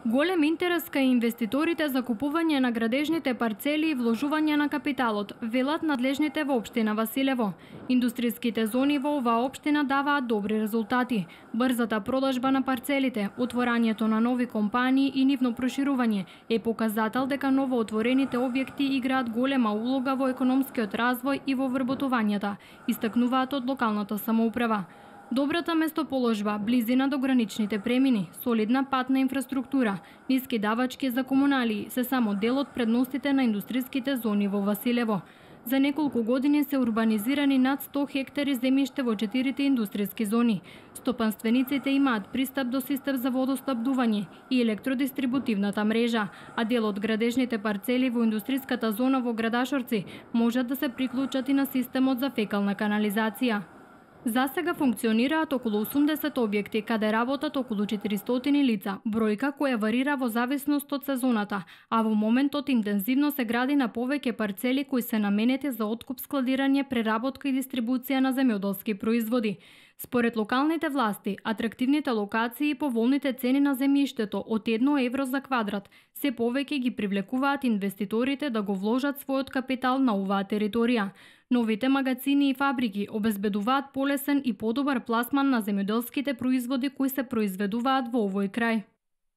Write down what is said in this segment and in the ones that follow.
Голем интерес кај инвеститорите за купување на градежните парцели и вложување на капиталот, велат надлежните во општина Василево. Индустријските зони во оваа општина даваат добри резултати. Брзата продажба на парцелите, отворањето на нови компании и нивно проширување е показател дека новоотворените објекти играат голема улога во економскиот развој и во вработувањата, истакнуваат од локалната самоуправа. Добрата местоположба, близина до граничните премини, солидна патна инфраструктура, ниски давачки за комуналии се само дел од предностите на индустријските зони во Василево. За неколку години се урбанизирани над 100 хектари земјиште во 4 индустријски зони. Стопанствениците имаат пристап до систем за водоснабдување и електродистрибутивната мрежа, а дел од градежните парцели во индустријската зона во Градашорци можат да се приклучат и на системот за фекална канализација. За сега функционираат околу 80 објекти каде работат околу 400 лица, бројка која варира во зависност од сезоната, а во моментот интензивно се гради на повеќе парцели кои се наменети за откуп, складирање, преработка и дистрибуција на земјоделски производи. Според локалните власти, атрактивните локации и поволните цени на земјиштето од 1 евро за квадрат се повеќе ги привлекуваат инвеститорите да го вложат својот капитал на оваа територија. Новите магазини и фабрики обезбедуваат полесен и подобар пласман на земјоделските производи кои се произведуваат во овој крај.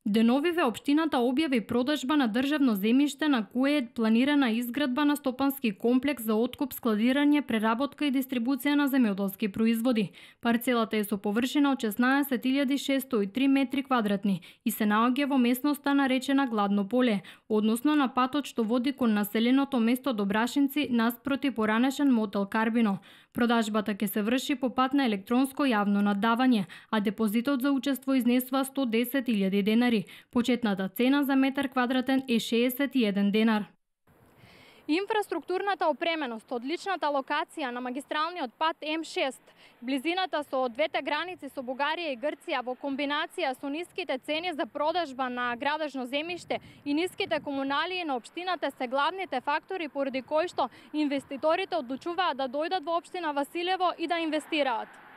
Деновиве општината објави продажба на државно земјиште на кое е планирана изградба на стопански комплекс за откуп, складирање, преработка и дистрибуција на земјоделски производи. Парцелата е со површина од 16.603 метри квадратни и се наоѓа во местноста наречена Гладно поле, односно на патот што води кон населеното место Добрашинци наспроти поранешен мотел Карбино. Продажбата ќе се врши по пат на електронско јавно наддавање, а депозитот за учество изнесува 110.000 денари. Почетната цена за метар квадратен е 61 денар. Инфраструктурната опременост, одличната локација на магистралниот пат М6, близината со двете граници со Бугарија и Грција во комбинација со ниските цени за продажба на градежно земјиште и ниските комуналии на општината се главните фактори поради кои што инвеститорите одлучуваат да дојдат во општина Василево и да инвестираат.